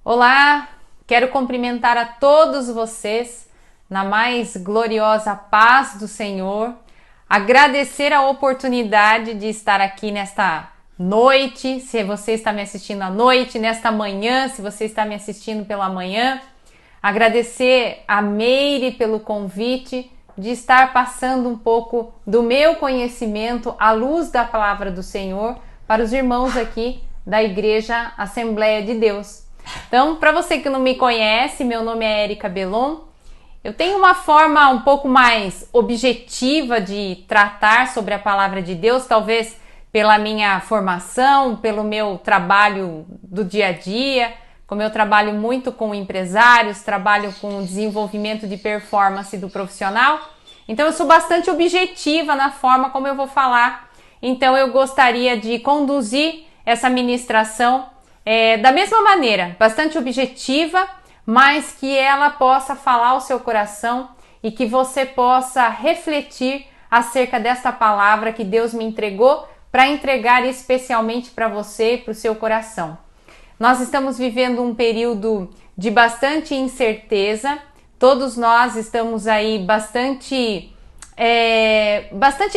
Olá, quero cumprimentar a todos vocês na mais gloriosa paz do Senhor, agradecer a oportunidade de estar aqui nesta noite, se você está me assistindo à noite, nesta manhã, se você está me assistindo pela manhã, agradecer a Meire pelo convite de estar passando um pouco do meu conhecimento à luz da palavra do Senhor para os irmãos aqui da Igreja Assembleia de Deus. Então, para você que não me conhece, meu nome é Érica Belon. Eu tenho uma forma um pouco mais objetiva de tratar sobre a palavra de Deus, talvez pela minha formação, pelo meu trabalho do dia a dia, como eu trabalho muito com empresários, trabalho com desenvolvimento de performance do profissional. Então, eu sou bastante objetiva na forma como eu vou falar. Então, eu gostaria de conduzir essa ministração da mesma maneira, bastante objetiva, mas que ela possa falar ao seu coração e que você possa refletir acerca desta palavra que Deus me entregou para entregar especialmente para você e para o seu coração. Nós estamos vivendo um período de bastante incerteza, todos nós estamos aí bastante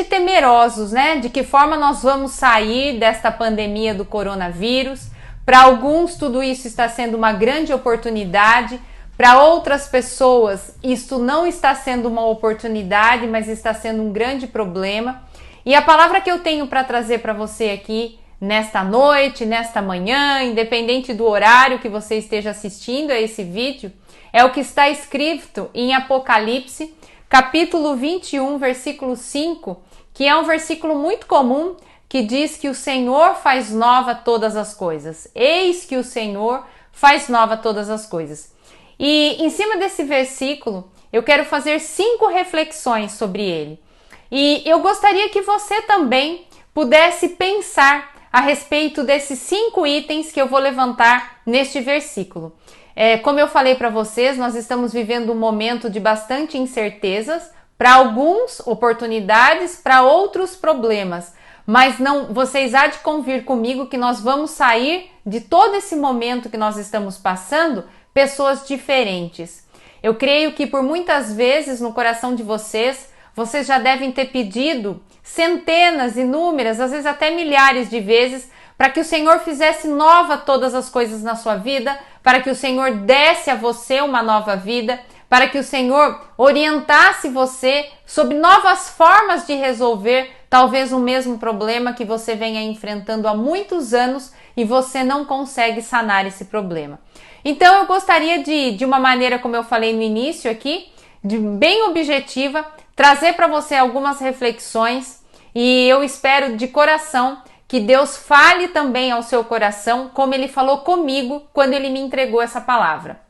temerosos, né? De que forma nós vamos sair desta pandemia do coronavírus. Para alguns, tudo isso está sendo uma grande oportunidade. Para outras pessoas, isso não está sendo uma oportunidade, mas está sendo um grande problema. E a palavra que eu tenho para trazer para você aqui, nesta noite, nesta manhã, independente do horário que você esteja assistindo a esse vídeo, é o que está escrito em Apocalipse, capítulo 21, versículo 5, que é um versículo muito comum, que diz que o Senhor faz nova todas as coisas. Eis que o Senhor faz nova todas as coisas. E em cima desse versículo, eu quero fazer 5 reflexões sobre ele. E eu gostaria que você também pudesse pensar a respeito desses 5 itens que eu vou levantar neste versículo. Como eu falei para vocês, nós estamos vivendo um momento de bastante incertezas, para alguns oportunidades, para outros problemas. Mas não, vocês há de convir comigo que nós vamos sair de todo esse momento que nós estamos passando, pessoas diferentes. Eu creio que por muitas vezes no coração de vocês já devem ter pedido centenas, inúmeras, às vezes até milhares de vezes, para que o Senhor fizesse nova todas as coisas na sua vida, para que o Senhor desse a você uma nova vida, para que o Senhor orientasse você sobre novas formas de resolver talvez o mesmo problema que você venha enfrentando há muitos anos e você não consegue sanar esse problema. Então eu gostaria de uma maneira, como eu falei no início aqui, bem objetiva, trazer para você algumas reflexões e eu espero de coração que Deus fale também ao seu coração, como Ele falou comigo quando Ele me entregou essa palavra.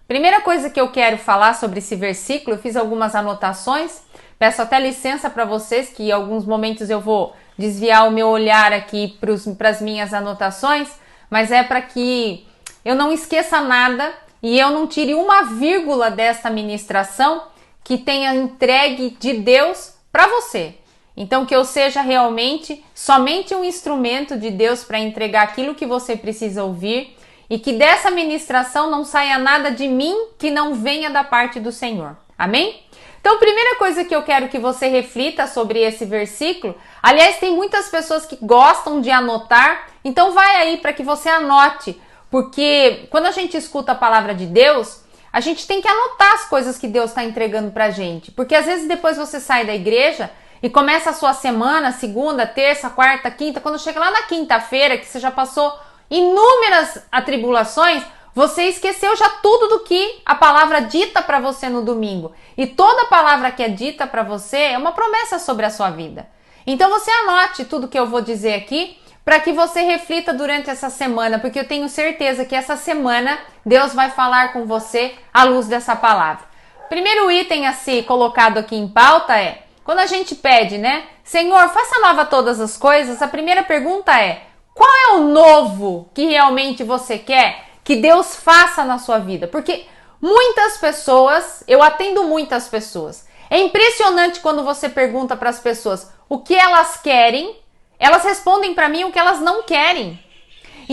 Primeira coisa que eu quero falar sobre esse versículo, eu fiz algumas anotações, peço até licença para vocês que em alguns momentos eu vou desviar o meu olhar aqui para as minhas anotações, mas é para que eu não esqueça nada e eu não tire uma vírgula desta ministração que tenha entregue de Deus para você. Então que eu seja realmente somente um instrumento de Deus para entregar aquilo que você precisa ouvir e que dessa ministração não saia nada de mim que não venha da parte do Senhor. Amém? Então, primeira coisa que eu quero que você reflita sobre esse versículo, aliás, tem muitas pessoas que gostam de anotar, então vai aí para que você anote, porque quando a gente escuta a palavra de Deus, a gente tem que anotar as coisas que Deus está entregando para a gente, porque às vezes depois você sai da igreja e começa a sua semana, segunda, terça, quarta, quinta, quando chega lá na quinta-feira, que você já passou inúmeras atribulações, você esqueceu já tudo do que a palavra dita para você no domingo. E toda palavra que é dita para você é uma promessa sobre a sua vida. Então você anote tudo que eu vou dizer aqui para que você reflita durante essa semana, porque eu tenho certeza que essa semana Deus vai falar com você à luz dessa palavra. Primeiro item a ser colocado aqui em pauta é, quando a gente pede, né? Senhor, faça nova todas as coisas, a primeira pergunta é, qual é o novo que realmente você quer que Deus faça na sua vida? Porque muitas pessoas, eu atendo muitas pessoas. É impressionante quando você pergunta para as pessoas o que elas querem, elas respondem para mim o que elas não querem.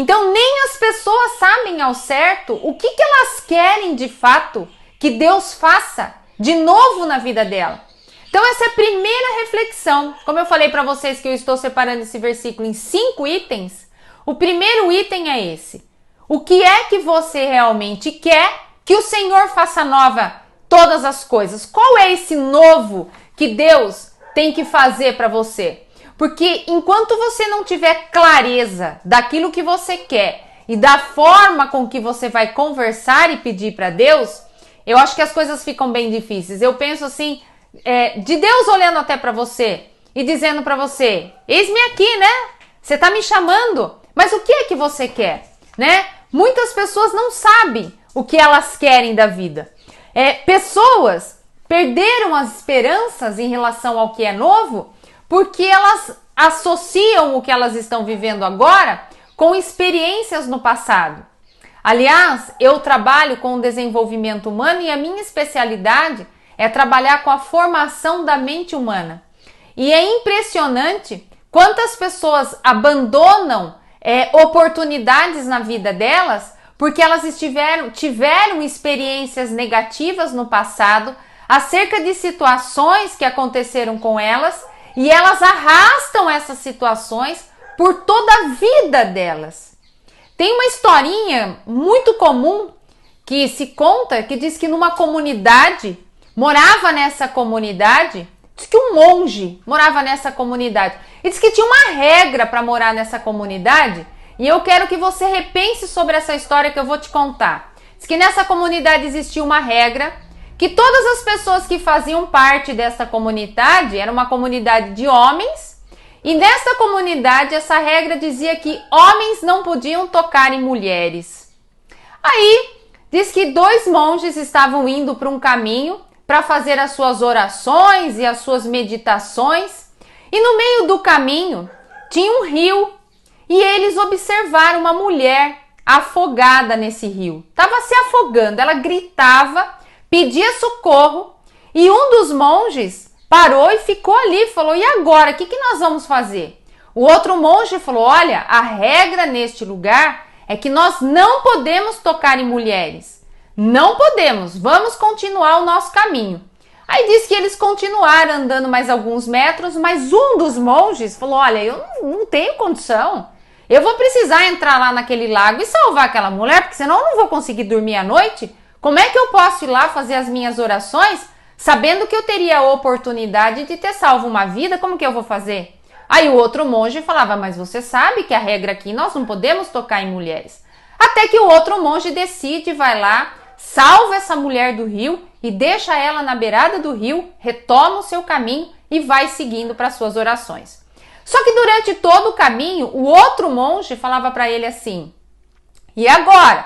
Então nem as pessoas sabem ao certo o que elas querem de fato que Deus faça de novo na vida dela. Então essa é a primeira reflexão. Como eu falei para vocês que eu estou separando esse versículo em 5 itens, o primeiro item é esse. O que é que você realmente quer que o Senhor faça nova todas as coisas? Qual é esse novo que Deus tem que fazer para você? Porque enquanto você não tiver clareza daquilo que você quer e da forma com que você vai conversar e pedir para Deus, eu acho que as coisas ficam bem difíceis. Eu penso assim, de Deus olhando até para você e dizendo para você, eis-me aqui, né? Você está me chamando, mas o que é que você quer, né? Muitas pessoas não sabem o que elas querem da vida. Pessoas perderam as esperanças em relação ao que é novo porque elas associam o que elas estão vivendo agora com experiências no passado. Aliás, eu trabalho com o desenvolvimento humano e a minha especialidade é trabalhar com a formação da mente humana. E é impressionante quantas pessoas abandonam oportunidades na vida delas porque elas tiveram experiências negativas no passado acerca de situações que aconteceram com elas e elas arrastam essas situações por toda a vida delas. Tem uma historinha muito comum que se conta que diz que numa comunidade, morava nessa comunidade, diz que um monge morava nessa comunidade. E diz que tinha uma regra para morar nessa comunidade. E eu quero que você repense sobre essa história que eu vou te contar. Diz que nessa comunidade existia uma regra que todas as pessoas que faziam parte dessa comunidade, era uma comunidade de homens, e nessa comunidade essa regra dizia que homens não podiam tocar em mulheres. Aí diz que 2 monges estavam indo para um caminho para fazer as suas orações e as suas meditações, e no meio do caminho tinha um rio. E eles observaram uma mulher afogada nesse rio. Estava se afogando, ela gritava, pedia socorro e um dos monges parou e ficou ali, falou, e agora, o que nós vamos fazer? O outro monge falou, olha, a regra neste lugar é que nós não podemos tocar em mulheres. Não podemos, vamos continuar o nosso caminho. Aí diz que eles continuaram andando mais alguns metros, mas um dos monges falou, olha, eu não tenho condição. Eu vou precisar entrar lá naquele lago e salvar aquela mulher, porque senão eu não vou conseguir dormir à noite. Como é que eu posso ir lá fazer as minhas orações, sabendo que eu teria a oportunidade de ter salvo uma vida? Como que eu vou fazer? Aí o outro monge falava, mas você sabe que a regra aqui, nós não podemos tocar em mulheres. Até que o outro monge decide, vai lá, salva essa mulher do rio e deixa ela na beirada do rio, retoma o seu caminho e vai seguindo para suas orações. Só que durante todo o caminho, o outro monge falava para ele assim, e agora?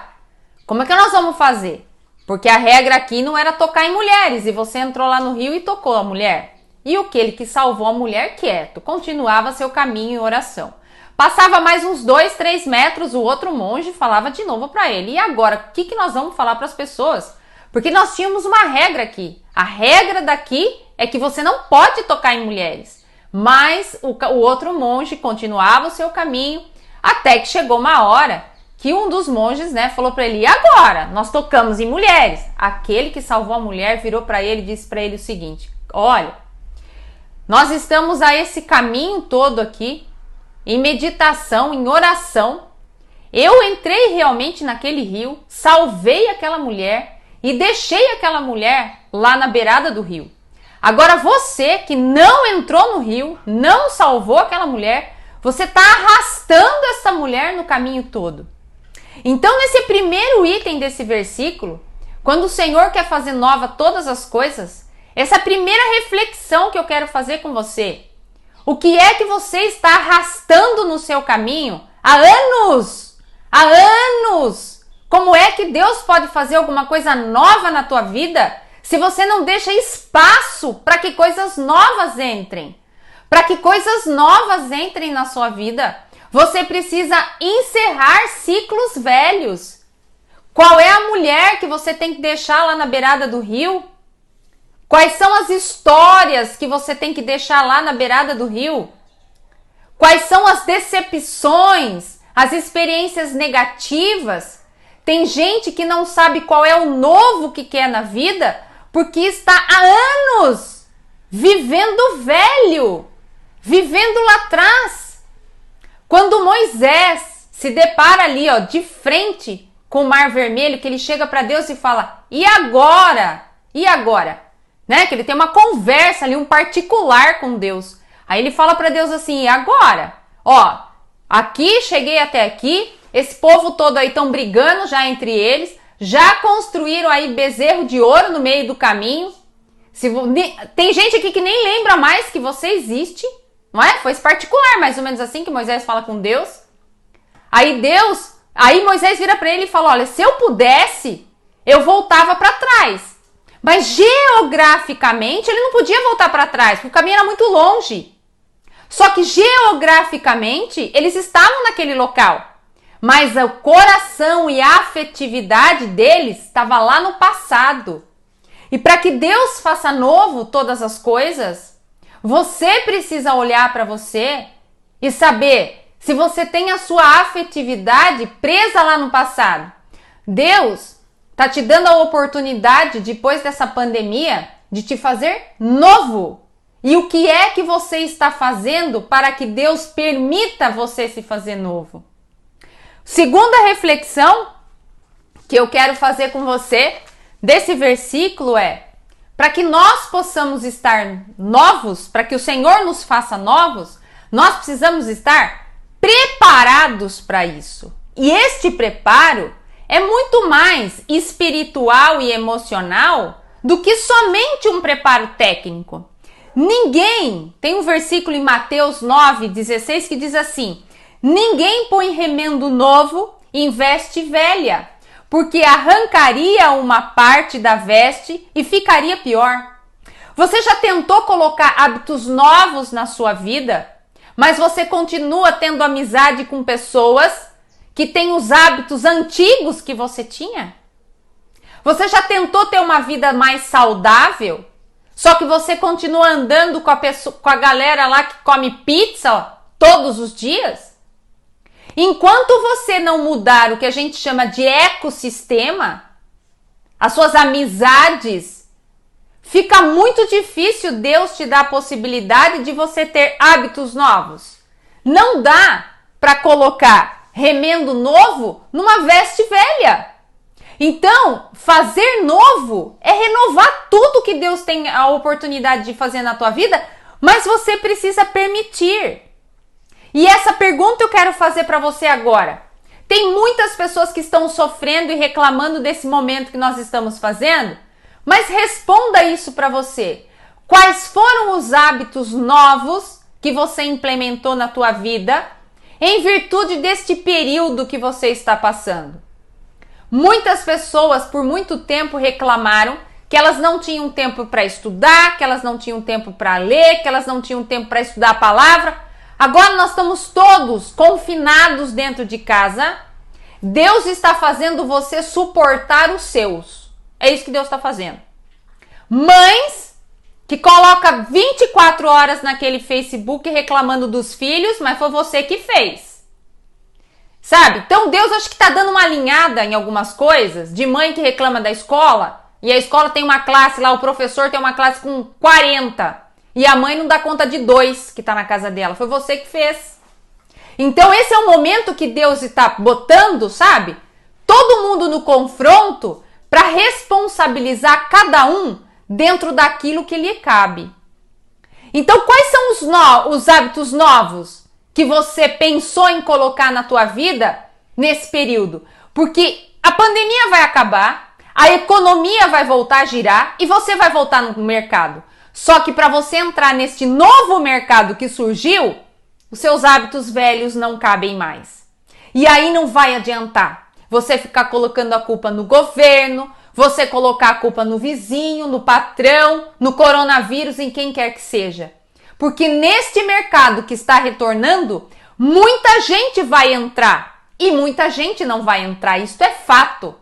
Como é que nós vamos fazer? Porque a regra aqui não era tocar em mulheres, e você entrou lá no rio e tocou a mulher. E aquele que salvou a mulher quieto, continuava seu caminho em oração. Passava mais uns 2, 3 metros, o outro monge falava de novo para ele, e agora, o que nós vamos falar para as pessoas? Porque nós tínhamos uma regra aqui. A regra daqui é que você não pode tocar em mulheres. Mas o outro monge continuava o seu caminho, até que chegou uma hora que um dos monges, falou para ele, e agora? Nós tocamos em mulheres. Aquele que salvou a mulher virou para ele e disse para ele o seguinte, olha, nós estamos a esse caminho todo aqui, em meditação, em oração. Eu entrei realmente naquele rio, salvei aquela mulher e deixei aquela mulher lá na beirada do rio. Agora você que não entrou no rio, não salvou aquela mulher, você está arrastando essa mulher no caminho todo. Então nesse primeiro item desse versículo, quando o Senhor quer fazer nova todas as coisas, essa primeira reflexão que eu quero fazer com você, o que é que você está arrastando no seu caminho há anos? Há anos! Como é que Deus pode fazer alguma coisa nova na tua vida se você não deixa espaço para que coisas novas entrem? Para que coisas novas entrem na sua vida, você precisa encerrar ciclos velhos. Qual é a mulher que você tem que deixar lá na beirada do rio? Quais são as histórias que você tem que deixar lá na beirada do rio? Quais são as decepções, as experiências negativas. Tem gente que não sabe qual é o novo que quer na vida porque está há anos vivendo velho, vivendo lá atrás. Quando Moisés se depara ali, ó, de frente com o Mar Vermelho, que ele chega para Deus e fala: "E agora? E agora?", né? Que ele tem uma conversa ali, um particular com Deus. Aí ele fala para Deus assim: "E agora? Ó, aqui, cheguei até aqui, esse povo todo aí estão brigando já entre eles, já construíram aí bezerro de ouro no meio do caminho. Tem gente aqui que nem lembra mais que você existe", não é? Foi esse particular, mais ou menos assim, que Moisés fala com Deus. Aí Moisés vira para ele e fala: "Olha, se eu pudesse, eu voltava para trás." Mas geograficamente ele não podia voltar para trás, porque o caminho era muito longe. Só que geograficamente eles estavam naquele local. Mas o coração e a afetividade deles estava lá no passado. E para que Deus faça novo todas as coisas, você precisa olhar para você e saber se você tem a sua afetividade presa lá no passado. Deus está te dando a oportunidade, depois dessa pandemia, de te fazer novo. E o que é que você está fazendo para que Deus permita você se fazer novo? Segunda reflexão que eu quero fazer com você desse versículo é: para que nós possamos estar novos, para que o Senhor nos faça novos, nós precisamos estar preparados para isso. E este preparo é muito mais espiritual e emocional do que somente um preparo técnico. Tem um versículo em Mateus 9:16 que diz assim: "Ninguém põe remendo novo em veste velha, porque arrancaria uma parte da veste e ficaria pior." Você já tentou colocar hábitos novos na sua vida, mas você continua tendo amizade com pessoas que têm os hábitos antigos que você tinha? Você já tentou ter uma vida mais saudável, só que você continua andando com a galera lá que come pizza todos os dias? Enquanto você não mudar o que a gente chama de ecossistema, as suas amizades, fica muito difícil Deus te dar a possibilidade de você ter hábitos novos. Não dá para colocar remendo novo numa veste velha. Então, fazer novo é renovar tudo que Deus tem a oportunidade de fazer na tua vida, mas você precisa permitir. E essa pergunta eu quero fazer para você agora. Tem muitas pessoas que estão sofrendo e reclamando desse momento que nós estamos fazendo, mas responda isso para você. Quais foram os hábitos novos que você implementou na tua vida em virtude deste período que você está passando? Muitas pessoas por muito tempo reclamaram que elas não tinham tempo para estudar, que elas não tinham tempo para ler, que elas não tinham tempo para estudar a palavra. Agora nós estamos todos confinados dentro de casa. Deus está fazendo você suportar os seus. É isso que Deus está fazendo. Mães que colocam 24 horas naquele Facebook reclamando dos filhos, mas foi você que fez. Sabe? Então Deus acho que está dando uma alinhada em algumas coisas, de mãe que reclama da escola, e a escola tem uma classe lá, o professor tem uma classe com 40, e a mãe não dá conta de 2 que está na casa dela. Foi você que fez. Então esse é o momento que Deus está botando, sabe? Todo mundo no confronto para responsabilizar cada um dentro daquilo que lhe cabe. Então quais são os hábitos novos que você pensou em colocar na tua vida nesse período? Porque a pandemia vai acabar, a economia vai voltar a girar e você vai voltar no mercado. Só que para você entrar neste novo mercado que surgiu, os seus hábitos velhos não cabem mais. E aí não vai adiantar você ficar colocando a culpa no governo, você colocar a culpa no vizinho, no patrão, no coronavírus, em quem quer que seja. Porque neste mercado que está retornando, muita gente vai entrar e muita gente não vai entrar. Isso é fato.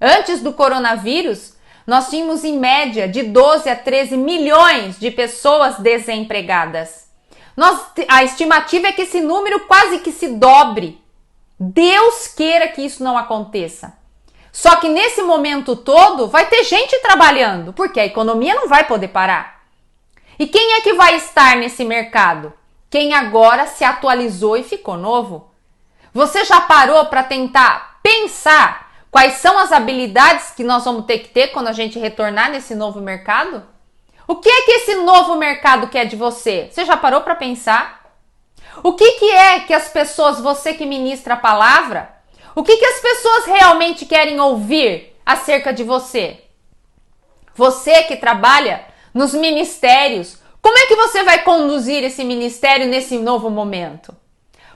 Antes do coronavírus, nós tínhamos em média de 12 a 13 milhões de pessoas desempregadas. A estimativa é que esse número quase que se dobre Deus queira que isso não aconteça. Só que nesse momento todo vai ter gente trabalhando, porque a economia não vai poder parar. E quem é que vai estar nesse mercado? Quem agora se atualizou e ficou novo. Você já parou para tentar pensar quais são as habilidades que nós vamos ter que ter quando a gente retornar nesse novo mercado? O que é que esse novo mercado quer de você? Você já parou para pensar? O que é que as pessoas, você que ministra a palavra, o que as pessoas realmente querem ouvir acerca de você? Você que trabalha nos ministérios, como é que você vai conduzir esse ministério nesse novo momento?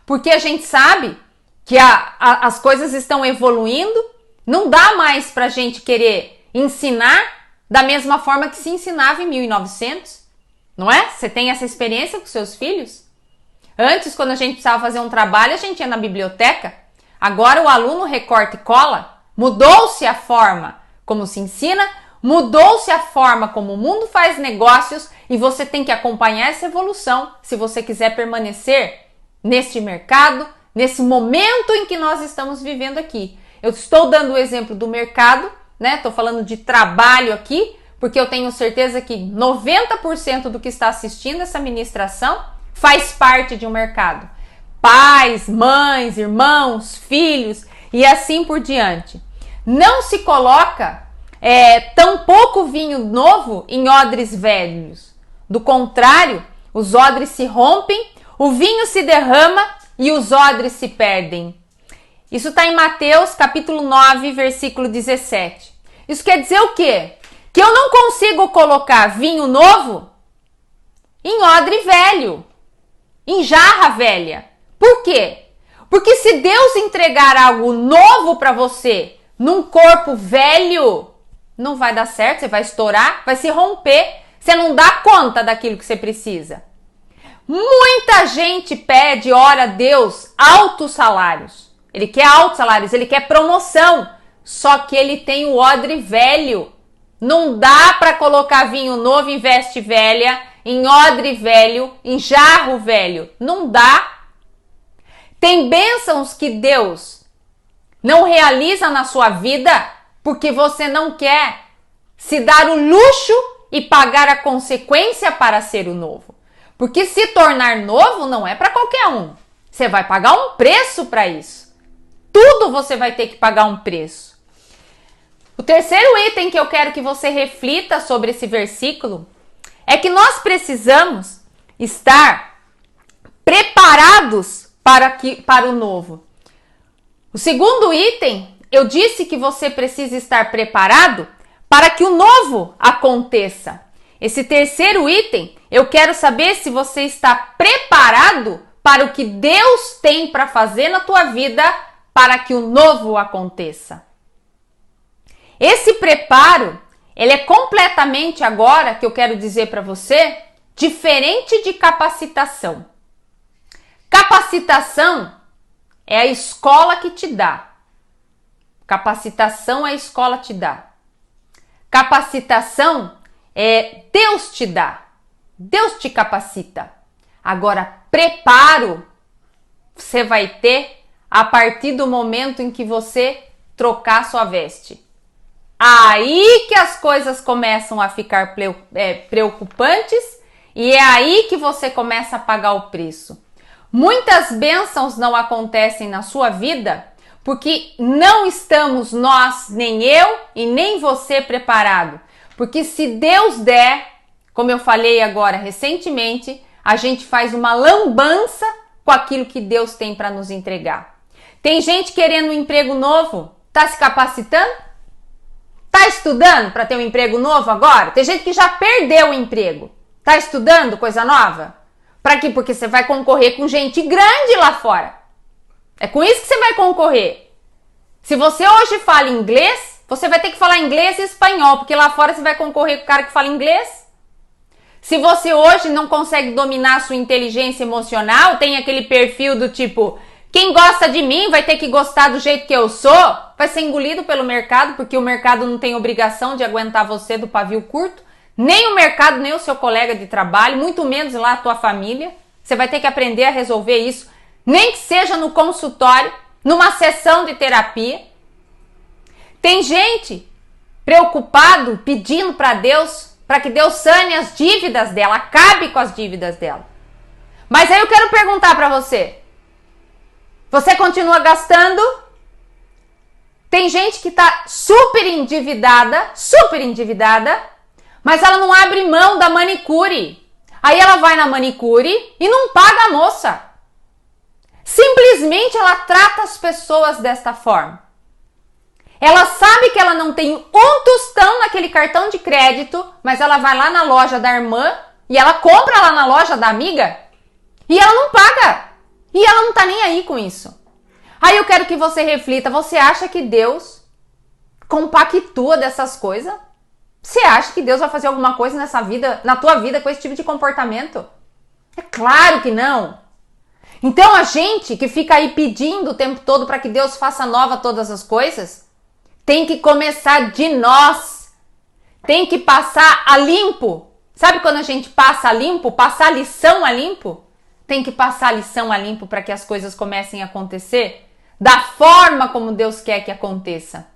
Porque a gente sabe que as coisas estão evoluindo, não dá mais para a gente querer ensinar da mesma forma que se ensinava em 1900, não é? Você tem essa experiência com seus filhos? Antes, quando a gente precisava fazer um trabalho, a gente ia na biblioteca. Agora o aluno recorta e cola. Mudou-se a forma como se ensina, mudou-se a forma como o mundo faz negócios e você tem que acompanhar essa evolução se você quiser permanecer neste mercado, nesse momento em que nós estamos vivendo aqui. Eu estou dando o exemplo do mercado, né? Estou falando de trabalho aqui, porque eu tenho certeza que 90% do que está assistindo essa ministração faz parte de um mercado. Pais, mães, irmãos, filhos e assim por diante. Não se coloca tão pouco vinho novo em odres velhos. Do contrário, os odres se rompem, o vinho se derrama e os odres se perdem. Isso está em Mateus capítulo 9, versículo 17. Isso quer dizer o quê? Que eu não consigo colocar vinho novo em odre velho, em jarra velha. Por quê? Porque se Deus entregar algo novo para você num corpo velho, não vai dar certo, você vai estourar, vai se romper, você não dá conta daquilo que você precisa. Muita gente pede, ora a Deus, altos salários. Ele quer altos salários, ele quer promoção, só que ele tem o odre velho. Não dá para colocar vinho novo em veste velha, em odre velho, em jarro velho. Não dá. Tem bênçãos que Deus não realiza na sua vida porque você não quer se dar o luxo e pagar a consequência para ser o novo. Porque se tornar novo não é para qualquer um. Você vai pagar um preço para isso. Tudo você vai ter que pagar um preço. O terceiro item que eu quero que você reflita sobre esse versículo é que nós precisamos estar preparados para o novo. O segundo item, eu disse que você precisa estar preparado para que o novo aconteça. Esse terceiro item, eu quero saber se você está preparado para o que Deus tem para fazer na tua vida para que o novo aconteça. Esse preparo, ele é completamente agora, que eu quero dizer para você, diferente de capacitação. Capacitação é a escola que te dá. Capacitação a escola te dá. Capacitação é Deus te dá. Deus te capacita. Agora, preparo você vai ter a partir do momento em que você trocar sua veste. Aí que as coisas começam a ficar preocupantes e é aí que você começa a pagar o preço. Muitas bênçãos não acontecem na sua vida porque não estamos nós, nem eu e nem você preparado. Porque se Deus der, como eu falei agora recentemente, a gente faz uma lambança com aquilo que Deus tem para nos entregar. Tem gente querendo um emprego novo, tá se capacitando? Tá estudando para ter um emprego novo agora? Tem gente que já perdeu o emprego. Tá estudando coisa nova? Para quê? Porque você vai concorrer com gente grande lá fora. É com isso que você vai concorrer. Se você hoje fala inglês, você vai ter que falar inglês e espanhol, porque lá fora você vai concorrer com o cara que fala inglês. Se você hoje não consegue dominar a sua inteligência emocional, tem aquele perfil do tipo, quem gosta de mim vai ter que gostar do jeito que eu sou, vai ser engolido pelo mercado, porque o mercado não tem obrigação de aguentar você do pavio curto, nem o mercado, nem o seu colega de trabalho, muito menos lá a tua família. Você vai ter que aprender a resolver isso, nem que seja no consultório. numa sessão de terapia. Tem gente preocupado, pedindo para Deus, para que Deus sane as dívidas dela, acabe com as dívidas dela. Mas aí eu quero perguntar para você. Você continua gastando? Tem gente que está super endividada, mas ela não abre mão da manicure. Aí ela vai na manicure e não paga a moça. Simplesmente ela trata as pessoas desta forma. Ela sabe que ela não tem um tostão naquele cartão de crédito, mas ela vai lá na loja da irmã e ela compra lá na loja da amiga e ela não paga. E ela não tá nem aí com isso. Aí eu quero que você reflita, você acha que Deus compactua dessas coisas? Você acha que Deus vai fazer alguma coisa nessa vida, na tua vida, com esse tipo de comportamento? É claro que não. Então a gente que fica aí pedindo o tempo todo para que Deus faça nova todas as coisas, tem que começar de nós. Tem que passar a limpo. Sabe quando a gente passa a limpo, passar a lição a limpo? Tem que passar a lição a limpo para que as coisas comecem a acontecer da forma como Deus quer que aconteça.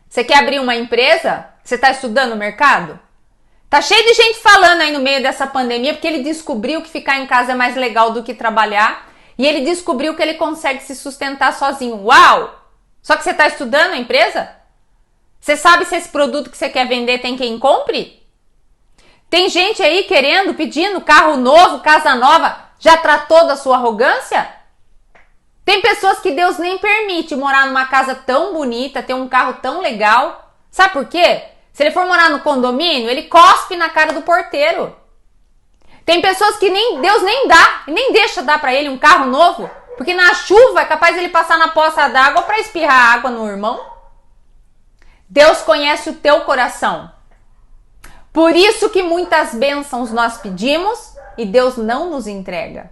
Você quer abrir uma empresa? Você está estudando o mercado? Tá cheio de gente falando aí no meio dessa pandemia porque ele descobriu que ficar em casa é mais legal do que trabalhar e ele descobriu que ele consegue se sustentar sozinho. Uau! Só que você está estudando a empresa? Você sabe se esse produto que você quer vender tem quem compre? Tem gente aí querendo, pedindo carro novo, casa nova. Já tratou da sua arrogância? Tem pessoas que Deus nem permite morar numa casa tão bonita, ter um carro tão legal. Sabe por quê? Se ele for morar no condomínio, ele cospe na cara do porteiro. Tem pessoas que Deus nem dá, nem deixa dar para ele um carro novo, porque na chuva é capaz ele passar na poça d'água para espirrar água no irmão. Deus conhece o teu coração. Por isso que muitas bênçãos nós pedimos e Deus não nos entrega.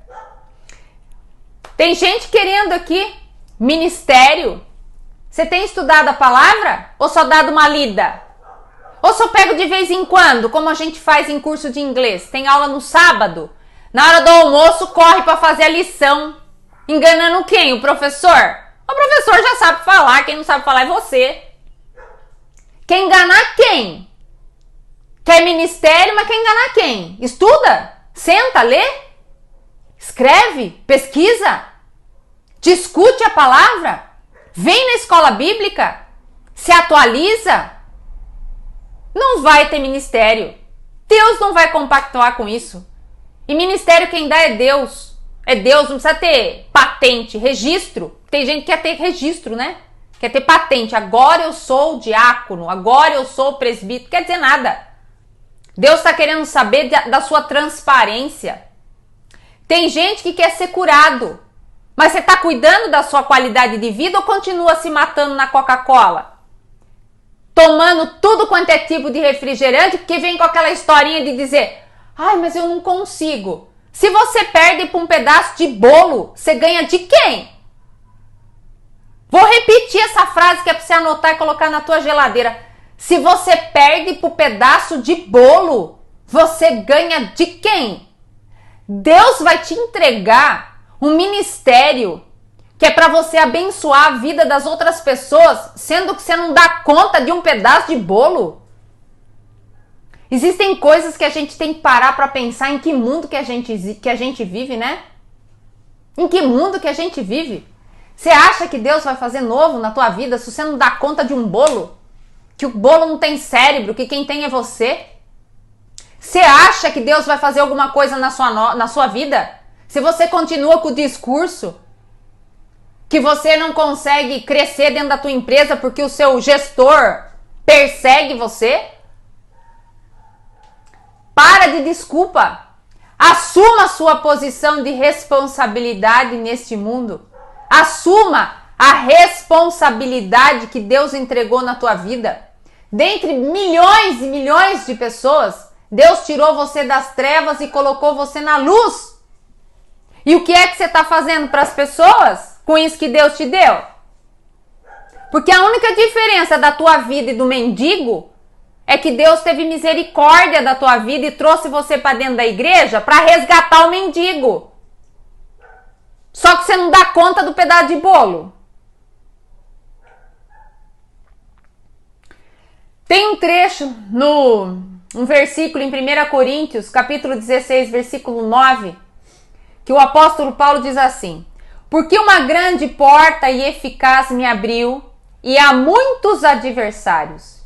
Tem gente querendo aqui ministério. Você tem estudado a palavra ou só dado uma lida? Ou só pego de vez em quando, como a gente faz em curso de inglês? Tem aula no sábado. Na hora do almoço, corre para fazer a lição. Enganando quem? O professor? O professor já sabe falar, quem não sabe falar é você. Quer enganar quem? Quer ministério, mas quer enganar quem? Estuda, senta, lê, escreve, pesquisa, discute a palavra, vem na escola bíblica, se atualiza. Não vai ter ministério. Deus não vai compactuar com isso. E ministério quem dá é Deus. É Deus, não precisa ter patente, registro. Tem gente que quer ter registro, né? Quer ter patente. Agora eu sou diácono, agora eu sou presbítero. Quer dizer nada. Deus está querendo saber da sua transparência. Tem gente que quer ser curado. Mas você está cuidando da sua qualidade de vida ou continua se matando na Coca-Cola? Tomando tudo quanto é tipo de refrigerante, porque vem com aquela historinha de dizer: ai, mas eu não consigo. Se você perde por um pedaço de bolo, você ganha de quem? Vou repetir essa frase que é para você anotar e colocar na tua geladeira. Se você perde por pedaço de bolo, você ganha de quem? Deus vai te entregar um ministério que é para você abençoar a vida das outras pessoas, sendo que você não dá conta de um pedaço de bolo. Existem coisas que a gente tem que parar para pensar em que mundo que a gente vive, né? Em que mundo que a gente vive? Você acha que Deus vai fazer novo na tua vida se você não dá conta de um bolo? Que o bolo não tem cérebro, que quem tem é você? Você acha que Deus vai fazer alguma coisa na sua vida se você continua com o discurso que você não consegue crescer dentro da tua empresa porque o seu gestor persegue você? Para de desculpa. Assuma a sua posição de responsabilidade neste mundo. Assuma a responsabilidade que Deus entregou na tua vida. Dentre milhões e milhões de pessoas, Deus tirou você das trevas e colocou você na luz. E o que é que você está fazendo para as pessoas com isso que Deus te deu? Porque a única diferença da tua vida e do mendigo é que Deus teve misericórdia da tua vida e trouxe você para dentro da igreja para resgatar o mendigo. Só que você não dá conta do pedaço de bolo. Tem um trecho um versículo em 1 Coríntios, capítulo 16, versículo 9, que o apóstolo Paulo diz assim: porque uma grande porta e eficaz me abriu, e há muitos adversários.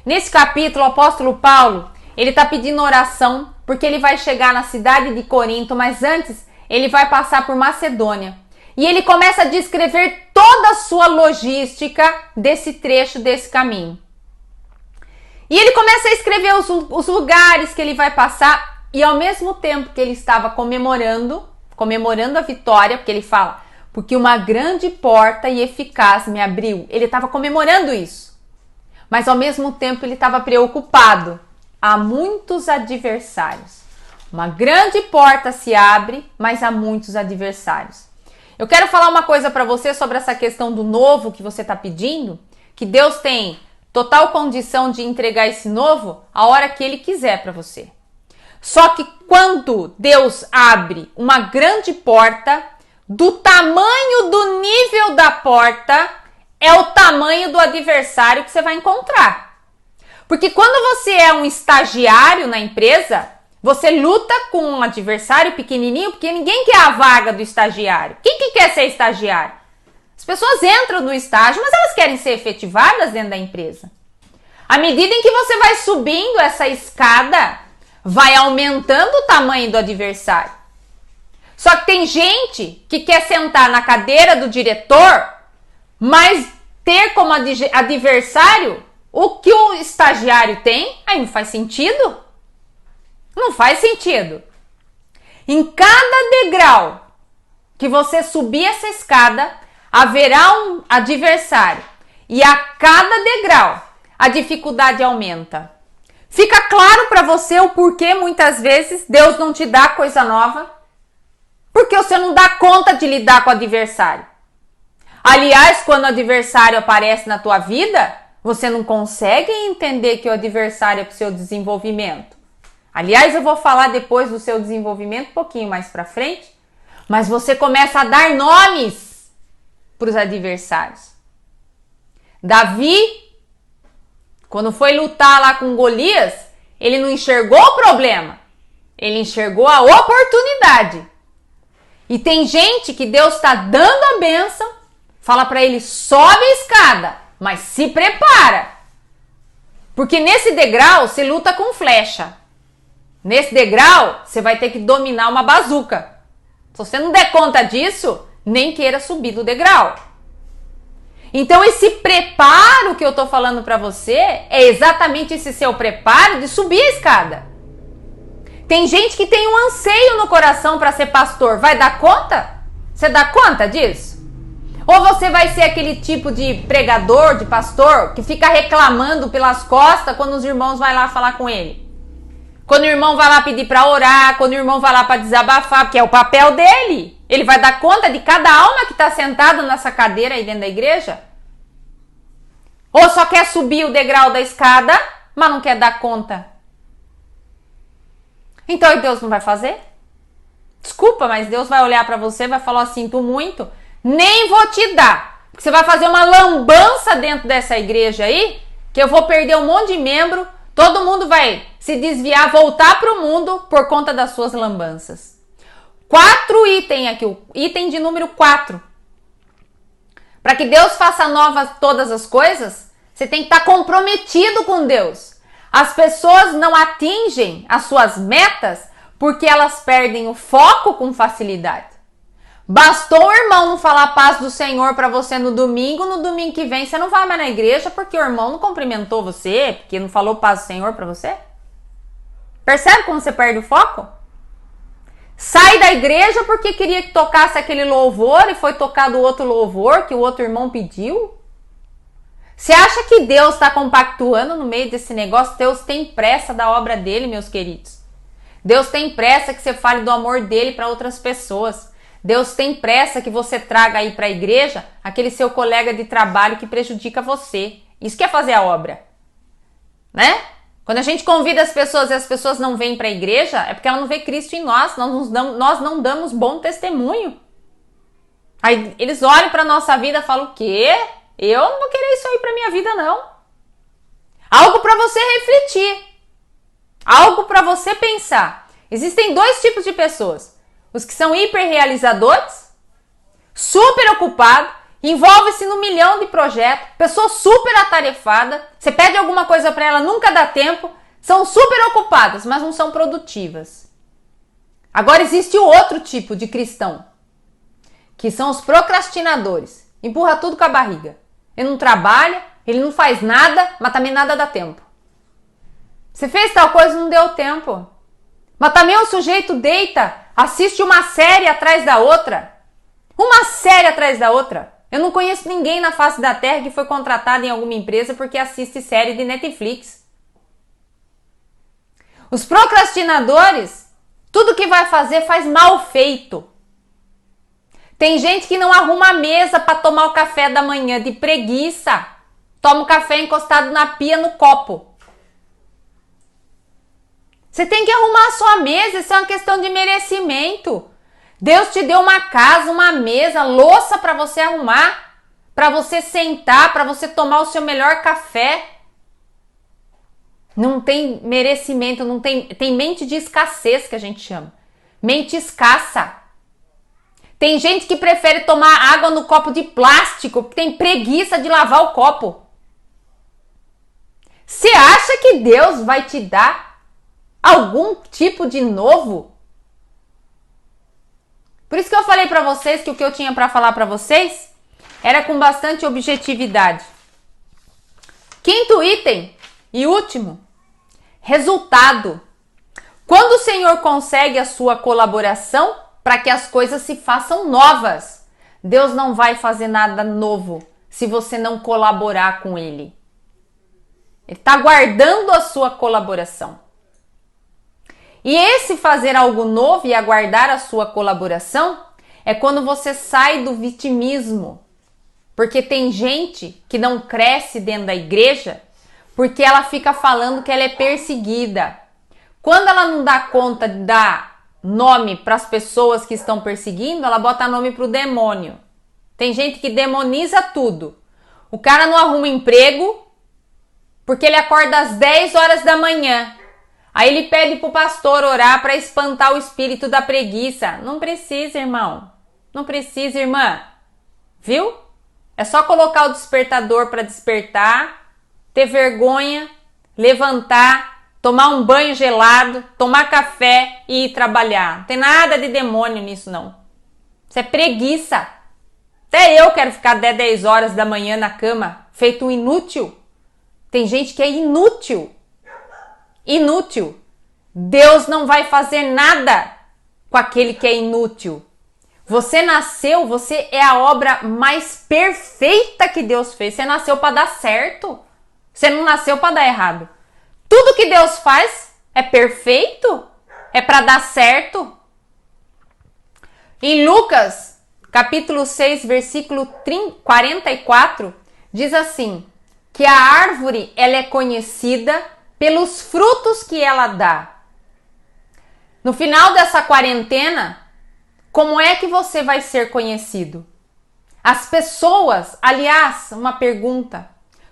Nesse capítulo, o apóstolo Paulo, ele está pedindo oração, porque ele vai chegar na cidade de Corinto, mas antes ele vai passar por Macedônia. E ele começa a descrever toda a sua logística desse trecho, desse caminho. E ele começa a escrever os lugares que ele vai passar, e ao mesmo tempo que ele estava comemorando a vitória, porque ele fala, porque uma grande porta e eficaz me abriu. Ele estava comemorando isso. Mas ao mesmo tempo ele estava preocupado. Há muitos adversários. Uma grande porta se abre, mas há muitos adversários. Eu quero falar uma coisa para você sobre essa questão do novo que você está pedindo, que Deus tem total condição de entregar esse novo a hora que Ele quiser para você. Só que quando Deus abre uma grande porta, do tamanho do nível da porta é o tamanho do adversário que você vai encontrar. Porque quando você é um estagiário na empresa, você luta com um adversário pequenininho, porque ninguém quer a vaga do estagiário. Quem que quer ser estagiário? As pessoas entram no estágio, mas elas querem ser efetivadas dentro da empresa. À medida em que você vai subindo essa escada, vai aumentando o tamanho do adversário. Só que tem gente que quer sentar na cadeira do diretor, mas ter como adversário o que o estagiário tem. Aí não faz sentido. Não faz sentido. Em cada degrau que você subir essa escada, haverá um adversário. E a cada degrau, a dificuldade aumenta. Fica claro para você o porquê muitas vezes Deus não te dá coisa nova? Porque você não dá conta de lidar com o adversário. Aliás, quando o adversário aparece na tua vida, você não consegue entender que o adversário é para o seu desenvolvimento. Aliás, eu vou falar depois do seu desenvolvimento um pouquinho mais para frente, mas você começa a dar nomes para os adversários. Davi, quando foi lutar lá com Golias, ele não enxergou o problema, ele enxergou a oportunidade. E tem gente que Deus está dando a bênção, fala para ele, sobe a escada, mas se prepara. Porque nesse degrau você luta com flecha. Nesse degrau você vai ter que dominar uma bazuca. Se você não der conta disso, nem queira subir do degrau. Então esse preparo que eu tô falando para você é exatamente esse seu preparo de subir a escada. Tem gente que tem um anseio no coração para ser pastor. Vai dar conta? Você dá conta disso? Ou você vai ser aquele tipo de pregador, de pastor, que fica reclamando pelas costas quando os irmãos vão lá falar com ele? Quando o irmão vai lá pedir para orar, quando o irmão vai lá para desabafar, porque é o papel dele. Ele vai dar conta de cada alma que está sentada nessa cadeira aí dentro da igreja? Ou só quer subir o degrau da escada, mas não quer dar conta? Então Deus não vai fazer? Desculpa, mas Deus vai olhar para você e vai falar assim, sinto muito, nem vou te dar. Porque você vai fazer uma lambança dentro dessa igreja aí, que eu vou perder um monte de membro, todo mundo vai se desviar, voltar para o mundo por conta das suas lambanças. 4 itens aqui, o item de número 4. Para que Deus faça novas todas as coisas, você tem que estar comprometido com Deus. As pessoas não atingem as suas metas porque elas perdem o foco com facilidade. Bastou o irmão não falar a paz do Senhor para você no domingo que vem você não vai mais na igreja porque o irmão não cumprimentou você, porque não falou paz do Senhor para você? Percebe como você perde o foco? Sai da igreja porque queria que tocasse aquele louvor e foi tocado outro louvor que o outro irmão pediu? Você acha que Deus está compactuando no meio desse negócio? Deus tem pressa da obra dele, meus queridos. Deus tem pressa que você fale do amor dele para outras pessoas. Deus tem pressa que você traga aí para a igreja aquele seu colega de trabalho que prejudica você. Isso que é fazer a obra, né? Quando a gente convida as pessoas e as pessoas não vêm para a igreja, é porque ela não vê Cristo em nós. Nós não damos bom testemunho. Aí eles olham para nossa vida e falam: o quê? Eu não vou querer isso aí para minha vida, não. Algo para você refletir. Algo para você pensar. Existem dois tipos de pessoas. Os que são hiperrealizadores, super ocupados, envolve-se num milhão de projetos, pessoa super atarefada, você pede alguma coisa para ela, nunca dá tempo, são super ocupadas, mas não são produtivas. Agora existe o outro tipo de cristão, que são os procrastinadores. Empurra tudo com a barriga. Ele não trabalha, ele não faz nada, mas também nada dá tempo. Você fez tal coisa e não deu tempo. Mas também o sujeito deita, assiste uma série atrás da outra. Uma série atrás da outra. Eu não conheço ninguém na face da terra que foi contratado em alguma empresa porque assiste série de Netflix. Os procrastinadores, tudo que vai fazer faz mal feito. Tem gente que não arruma a mesa para tomar o café da manhã de preguiça. Toma o café encostado na pia no copo. Você tem que arrumar a sua mesa, isso é uma questão de merecimento. Deus te deu uma casa, uma mesa, louça para você arrumar, para você sentar, para você tomar o seu melhor café. Não tem merecimento, não tem mente de escassez que a gente chama. Mente escassa. Tem gente que prefere tomar água no copo de plástico, porque tem preguiça de lavar o copo. Você acha que Deus vai te dar algum tipo de novo? Por isso que eu falei para vocês que o que eu tinha para falar para vocês era com bastante objetividade. Quinto item e último, resultado. Quando o Senhor consegue a sua colaboração para que as coisas se façam novas, Deus não vai fazer nada novo se você não colaborar com Ele. Ele está guardando a sua colaboração. E esse fazer algo novo e aguardar a sua colaboração é quando você sai do vitimismo. Porque tem gente que não cresce dentro da igreja porque ela fica falando que ela é perseguida. Quando ela não dá conta de dar nome para as pessoas que estão perseguindo, ela bota nome para o demônio. Tem gente que demoniza tudo. O cara não arruma emprego porque ele acorda às 10 horas da manhã. Aí ele pede pro pastor orar para espantar o espírito da preguiça. Não precisa, irmão. Não precisa, irmã. Viu? É só colocar o despertador para despertar, ter vergonha, levantar, tomar um banho gelado, tomar café e ir trabalhar. Não tem nada de demônio nisso, não. Isso é preguiça. Até eu quero ficar até 10 horas da manhã na cama, feito um inútil. Tem gente que é inútil. Inútil. Deus não vai fazer nada com aquele que é inútil. Você nasceu, você é a obra mais perfeita que Deus fez. Você nasceu para dar certo. Você não nasceu para dar errado. Tudo que Deus faz é perfeito, é para dar certo. Em Lucas, capítulo 6, versículo 44, diz assim, que a árvore ela é conhecida pelos frutos que ela dá. No final dessa quarentena, como é que você vai ser conhecido? As pessoas, aliás, uma pergunta.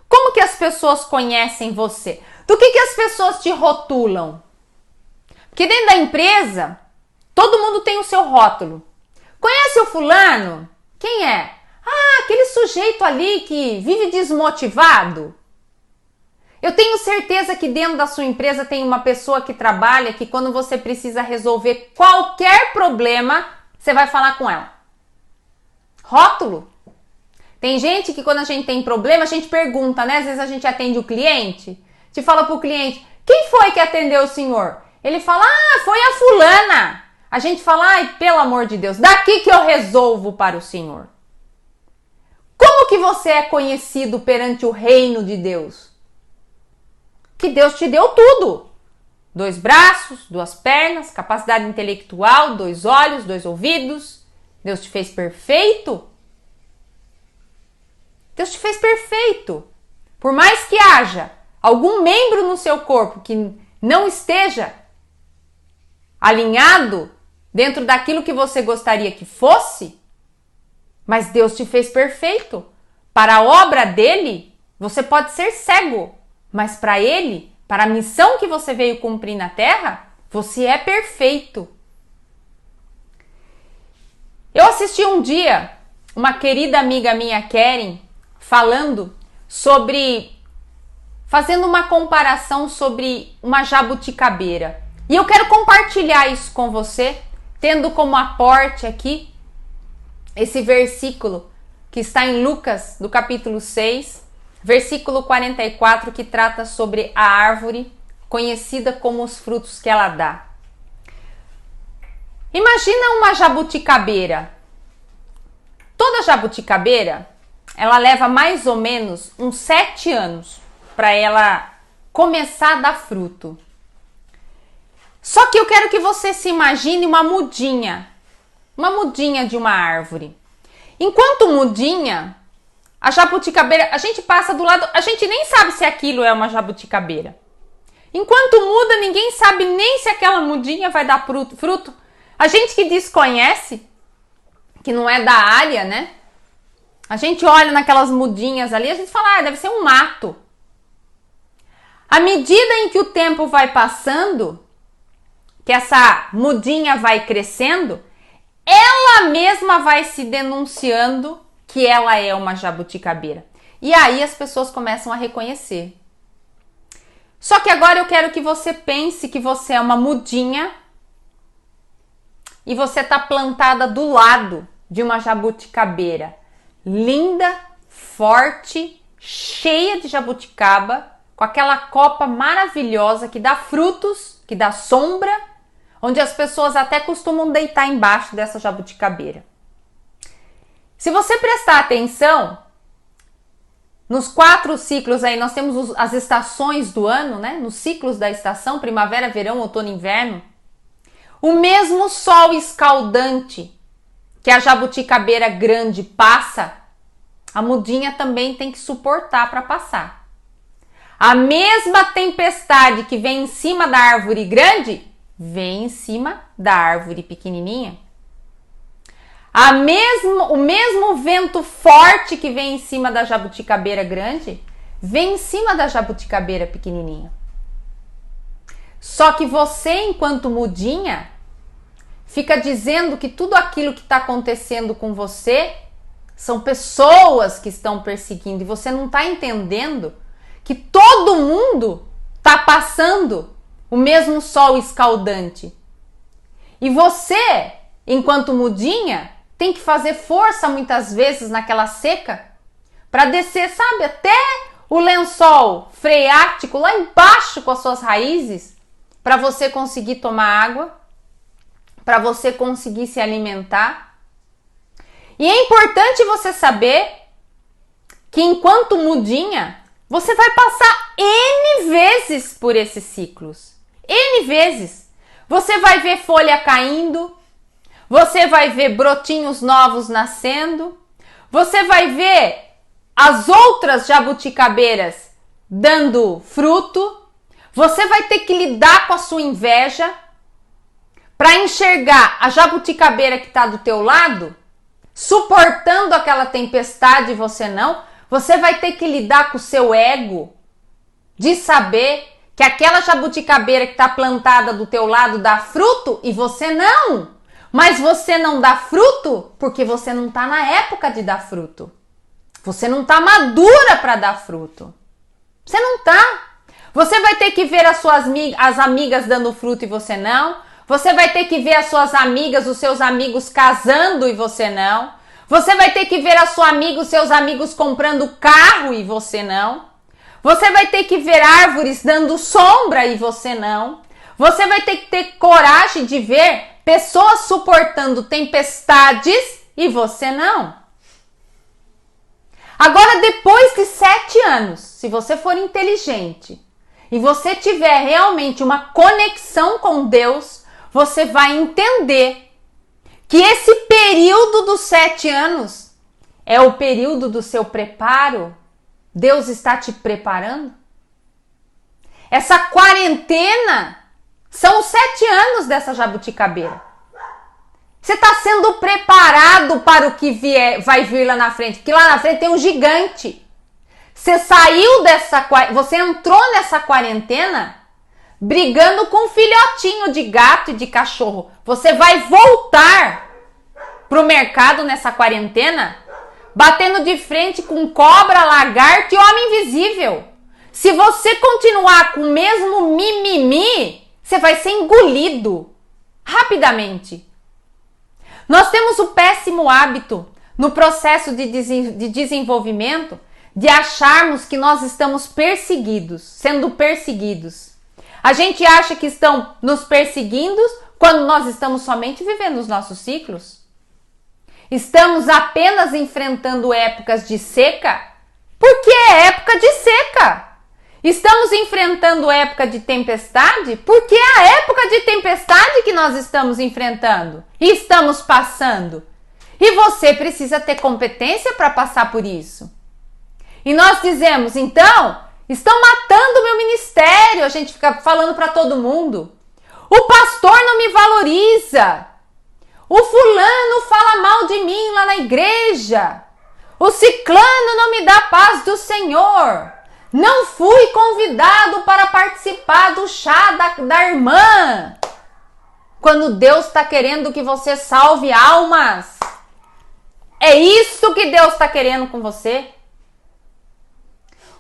Como que as pessoas conhecem você? Do que as pessoas te rotulam? Porque dentro da empresa, todo mundo tem o seu rótulo. Conhece o fulano? Quem é? Ah, aquele sujeito ali que vive desmotivado. Eu tenho certeza que dentro da sua empresa tem uma pessoa que trabalha que quando você precisa resolver qualquer problema, você vai falar com ela. Rótulo. Tem gente que quando a gente tem problema, a gente pergunta, né? Às vezes a gente atende o cliente, te fala pro cliente, quem foi que atendeu o senhor? Ele fala, ah, foi a fulana. A gente fala, ai, pelo amor de Deus, daqui que eu resolvo para o senhor. Como que você é conhecido perante o reino de Deus? Que Deus te deu tudo. 2 braços, 2 pernas, capacidade intelectual, 2 olhos, 2 ouvidos. Deus te fez perfeito. Deus te fez perfeito. Por mais que haja algum membro no seu corpo que não esteja alinhado dentro daquilo que você gostaria que fosse, Mas Deus te fez perfeito. Para a obra dele, você pode ser cego, mas para ele, para a missão que você veio cumprir na terra, você é perfeito. Eu assisti um dia uma querida amiga minha, Karen, fazendo uma comparação sobre uma jabuticabeira. E eu quero compartilhar isso com você, tendo como aporte aqui esse versículo que está em Lucas, do capítulo 6, versículo 44, que trata sobre a árvore conhecida como os frutos que ela dá. Imagina uma jabuticabeira. Toda jabuticabeira, ela leva mais ou menos uns 7 anos para ela começar a dar fruto. Só que eu quero que você se imagine uma mudinha de uma árvore. Enquanto mudinha, a jabuticabeira, a gente passa do lado, a gente nem sabe se aquilo é uma jabuticabeira. Enquanto muda, ninguém sabe nem se aquela mudinha vai dar fruto. A gente que desconhece, que não é da área, né? A gente olha naquelas mudinhas ali, a gente fala, deve ser um mato. À medida em que o tempo vai passando, que essa mudinha vai crescendo, ela mesma vai se denunciando que ela é uma jabuticabeira. E aí as pessoas começam a reconhecer. Só que agora eu quero que você pense que você é uma mudinha e você está plantada do lado de uma jabuticabeira linda, forte, cheia de jabuticaba, com aquela copa maravilhosa que dá frutos, que dá sombra, onde as pessoas até costumam deitar embaixo dessa jabuticabeira. Se você prestar atenção, nos 4 ciclos aí, nós temos as estações do ano, né? Nos ciclos da estação, primavera, verão, outono, inverno. O mesmo sol escaldante que a jabuticabeira grande passa, a mudinha também tem que suportar para passar. A mesma tempestade que vem em cima da árvore grande, vem em cima da árvore pequenininha. O mesmo vento forte que vem em cima da jabuticabeira grande, vem em cima da jabuticabeira pequenininha. Só que você, enquanto mudinha, fica dizendo que tudo aquilo que está acontecendo com você são pessoas que estão perseguindo, e você não está entendendo que todo mundo está passando o mesmo sol escaldante. E você, enquanto mudinha, tem que fazer força muitas vezes naquela seca para descer, sabe, até o lençol freático lá embaixo com as suas raízes, para você conseguir tomar água, para você conseguir se alimentar. E é importante você saber que enquanto mudinha, você vai passar N vezes por esses ciclos. N vezes. Você vai ver folha caindo, você vai ver brotinhos novos nascendo, você vai ver as outras jabuticabeiras dando fruto, você vai ter que lidar com a sua inveja para enxergar a jabuticabeira que está do teu lado, suportando aquela tempestade e você não. Você vai ter que lidar com o seu ego de saber que aquela jabuticabeira que está plantada do teu lado dá fruto e você não. Mas você não dá fruto porque você não está na época de dar fruto. Você não está madura para dar fruto. Você não está. Você vai ter que ver as amigas dando fruto e você não. Você vai ter que ver as suas amigas, os seus amigos casando e você não. Você vai ter que ver a sua amiga, os seus amigos comprando carro e você não. Você vai ter que ver árvores dando sombra e você não. Você vai ter que ter coragem de ver pessoas suportando tempestades e você não. Agora, depois de 7 anos, se você for inteligente e você tiver realmente uma conexão com Deus, você vai entender que esse período dos 7 anos é o período do seu preparo. Deus está te preparando. Essa quarentena são os 7 anos dessa jabuticabeira. Você está sendo preparado para o que vai vir lá na frente, porque lá na frente tem um gigante. Você entrou nessa quarentena brigando com um filhotinho de gato e de cachorro. Você vai voltar pro mercado nessa quarentena batendo de frente com cobra, lagarto e homem invisível. Se você continuar com o mesmo mimimi, você vai ser engolido rapidamente. Nós temos o péssimo hábito no processo de desenvolvimento de acharmos que nós estamos sendo perseguidos. A gente acha que estão nos perseguindo quando nós estamos somente vivendo os nossos ciclos. Estamos apenas enfrentando épocas de seca porque é época de seca. Estamos enfrentando época de tempestade porque é a época de tempestade que nós estamos enfrentando e estamos passando. E você precisa ter competência para passar por isso. E nós dizemos, então, estão matando o meu ministério. A gente fica falando para todo mundo. O pastor não me valoriza. O fulano fala mal de mim lá na igreja. O ciclano não me dá paz do Senhor. Não fui convidado para participar do chá da irmã. Quando Deus está querendo que você salve almas. É isso que Deus está querendo com você.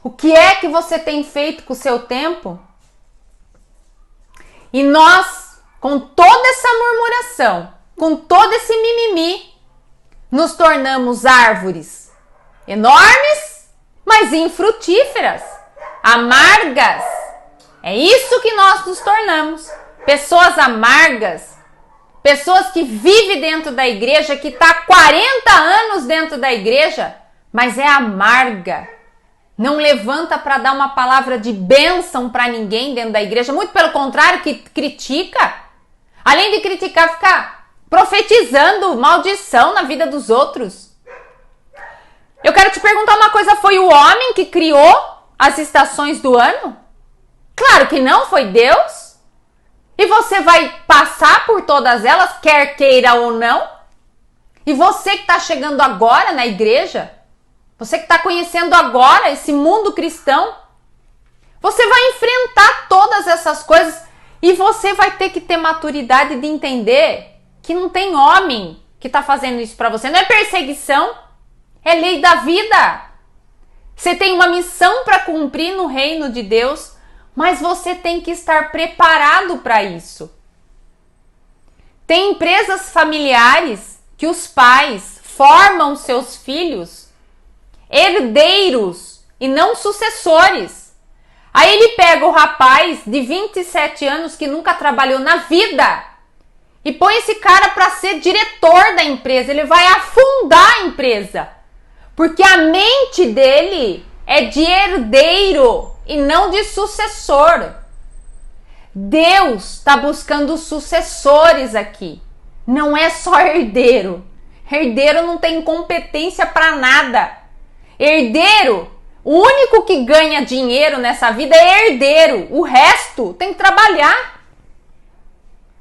O que é que você tem feito com o seu tempo? E nós, com toda essa murmuração, com todo esse mimimi, nos tornamos árvores enormes, mas infrutíferas, amargas. É isso que nós nos tornamos. Pessoas amargas, pessoas que vivem dentro da igreja, que está há 40 anos dentro da igreja, mas é amarga. Não levanta para dar uma palavra de bênção para ninguém dentro da igreja. Muito pelo contrário, que critica. Além de criticar, fica profetizando maldição na vida dos outros. Eu quero te perguntar uma coisa. Foi o homem que criou as estações do ano? Claro que não, foi Deus. E você vai passar por todas elas, quer queira ou não. E você que está chegando agora na igreja, você que está conhecendo agora esse mundo cristão, você vai enfrentar todas essas coisas e você vai ter que ter maturidade de entender que não tem homem que está fazendo isso para você. Não é perseguição, é lei da vida. Você tem uma missão para cumprir no reino de Deus, mas você tem que estar preparado para isso. Tem empresas familiares que os pais formam seus filhos herdeiros e não sucessores. Aí ele pega o rapaz de 27 anos que nunca trabalhou na vida e põe esse cara para ser diretor da empresa. Ele vai afundar a empresa, porque a mente dele é de herdeiro e não de sucessor. Deus está buscando sucessores aqui, não é só herdeiro. Herdeiro não tem competência para nada. Herdeiro, o único que ganha dinheiro nessa vida é herdeiro. O resto tem que trabalhar.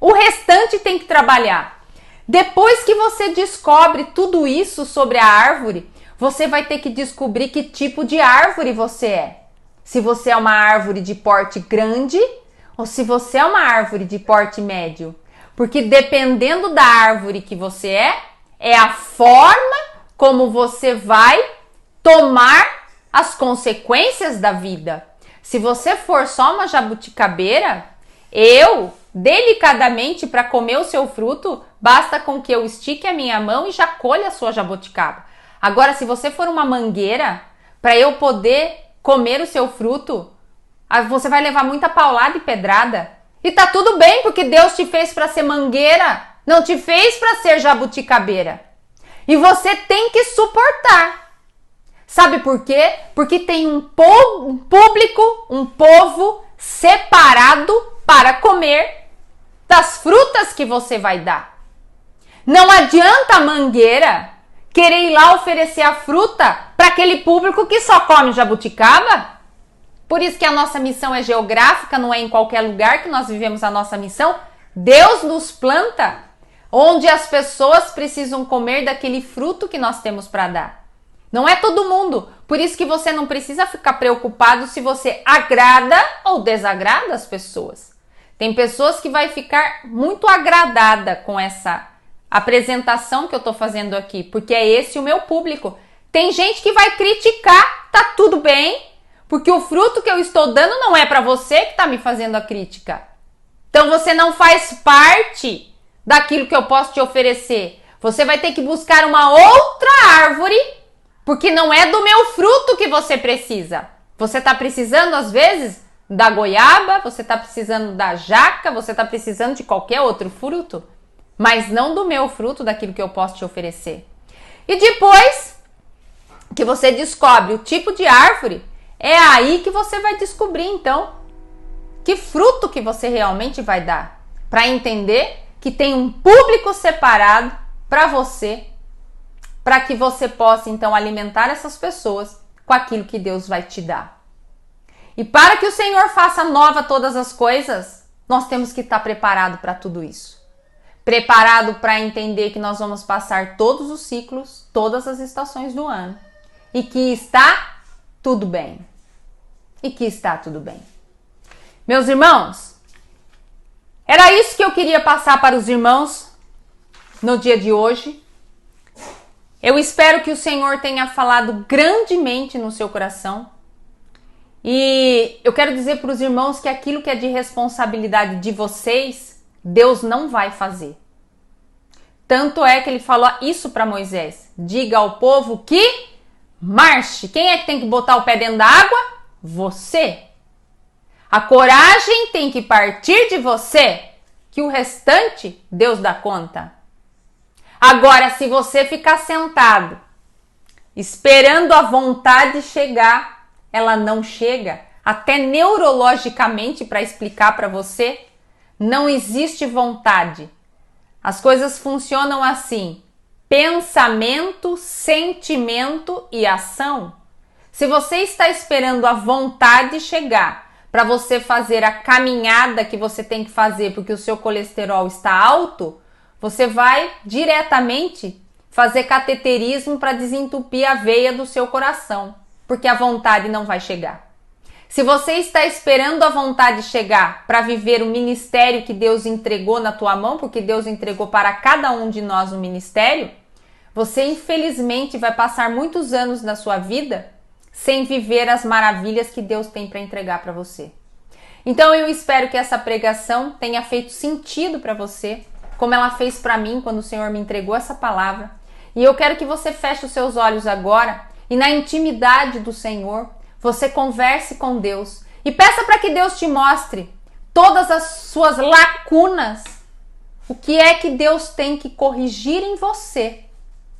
O restante tem que trabalhar. Depois que você descobre tudo isso sobre a árvore, você vai ter que descobrir que tipo de árvore você é. Se você é uma árvore de porte grande ou se você é uma árvore de porte médio. Porque dependendo da árvore que você é a forma como você vai tomar as consequências da vida. Se você for só uma jabuticabeira, eu, delicadamente, para comer o seu fruto, basta com que eu estique a minha mão e já colha a sua jabuticaba. Agora, se você for uma mangueira, para eu poder comer o seu fruto, você vai levar muita paulada e pedrada. E tá tudo bem, porque Deus te fez para ser mangueira, não te fez para ser jabuticabeira. E você tem que suportar. Sabe por quê? Porque tem um público, um povo separado para comer das frutas que você vai dar. Não adianta a mangueira querer ir lá oferecer a fruta para aquele público que só come jabuticaba. Por isso que a nossa missão é geográfica, não é em qualquer lugar que nós vivemos a nossa missão. Deus nos planta onde as pessoas precisam comer daquele fruto que nós temos para dar. Não é todo mundo, por isso que você não precisa ficar preocupado se você agrada ou desagrada as pessoas. Tem pessoas que vai ficar muito agradada com essa apresentação que eu tô fazendo aqui, porque é esse o meu público. Tem gente que vai criticar, tá tudo bem, porque o fruto que eu estou dando não é para você que tá me fazendo a crítica. Então você não faz parte daquilo que eu posso te oferecer. Você vai ter que buscar uma outra árvore, porque não é do meu fruto que você precisa. Você tá precisando, às vezes, da goiaba, você tá precisando da jaca, você tá precisando de qualquer outro fruto, mas não do meu fruto, daquilo que eu posso te oferecer. E depois que você descobre o tipo de árvore, é aí que você vai descobrir, então, que fruto que você realmente vai dar, para entender que tem um público separado para você, para que você possa, então, alimentar essas pessoas com aquilo que Deus vai te dar. E para que o Senhor faça nova todas as coisas, nós temos que estar preparado para tudo isso. Preparado para entender que nós vamos passar todos os ciclos, todas as estações do ano. E que está tudo bem. E que está tudo bem. Meus irmãos, era isso que eu queria passar para os irmãos no dia de hoje. Eu espero que o Senhor tenha falado grandemente no seu coração. E eu quero dizer para os irmãos que aquilo que é de responsabilidade de vocês, Deus não vai fazer. Tanto é que ele falou isso para Moisés. Diga ao povo que marche. Quem é que tem que botar o pé dentro da água? Você. A coragem tem que partir de você, que o restante Deus dá conta. Agora, se você ficar sentado, esperando a vontade chegar, ela não chega. Até neurologicamente, para explicar para você, não existe vontade. As coisas funcionam assim: pensamento, sentimento e ação. Se você está esperando a vontade chegar para você fazer a caminhada que você tem que fazer porque o seu colesterol está alto, você vai diretamente fazer cateterismo para desentupir a veia do seu coração, porque a vontade não vai chegar. Se você está esperando a vontade chegar para viver o ministério que Deus entregou na tua mão, porque Deus entregou para cada um de nós um ministério, você infelizmente vai passar muitos anos na sua vida sem viver as maravilhas que Deus tem para entregar para você. Então eu espero que essa pregação tenha feito sentido para você, como ela fez para mim quando o Senhor me entregou essa palavra. E eu quero que você feche os seus olhos agora e na intimidade do Senhor, você converse com Deus e peça para que Deus te mostre todas as suas lacunas, o que é que Deus tem que corrigir em você,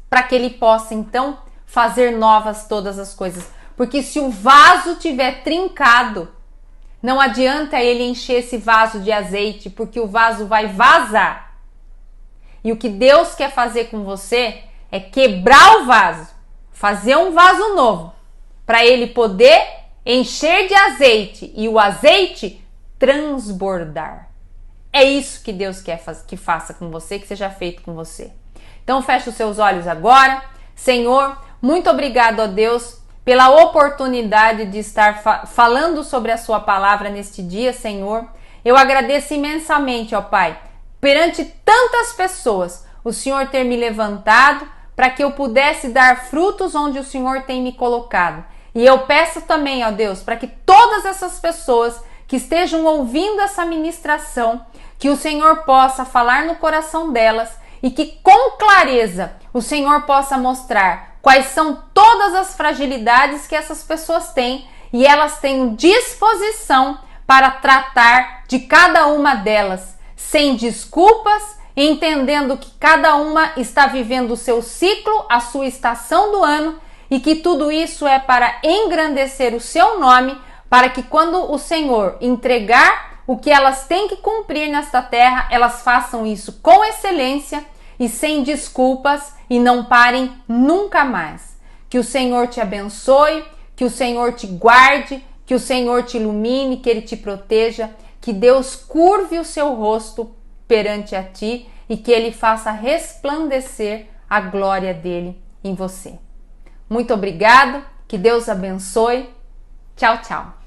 para que Ele possa então fazer novas todas as coisas. Porque se o vaso tiver trincado, não adianta ele encher esse vaso de azeite, porque o vaso vai vazar. E o que Deus quer fazer com você é quebrar o vaso, fazer um vaso novo, para ele poder encher de azeite e o azeite transbordar. É isso que Deus quer que faça com você, que seja feito com você. Então feche os seus olhos agora. Senhor, muito obrigado a Deus pela oportunidade de estar falando sobre a sua palavra neste dia, Senhor. Eu agradeço imensamente, ó Pai, perante tantas pessoas, o Senhor ter me levantado para que eu pudesse dar frutos onde o Senhor tem me colocado. E eu peço também, ó Deus, para que todas essas pessoas que estejam ouvindo essa ministração, que o Senhor possa falar no coração delas e que com clareza o Senhor possa mostrar quais são todas as fragilidades que essas pessoas têm e elas tenham disposição para tratar de cada uma delas, sem desculpas, entendendo que cada uma está vivendo o seu ciclo, a sua estação do ano e que tudo isso é para engrandecer o seu nome, para que quando o Senhor entregar o que elas têm que cumprir nesta terra, elas façam isso com excelência e sem desculpas e não parem nunca mais. Que o Senhor te abençoe, que o Senhor te guarde, que o Senhor te ilumine, que Ele te proteja, que Deus curve o seu rosto perante a ti e que Ele faça resplandecer a glória dele em você. Muito obrigado, que Deus abençoe. Tchau, tchau.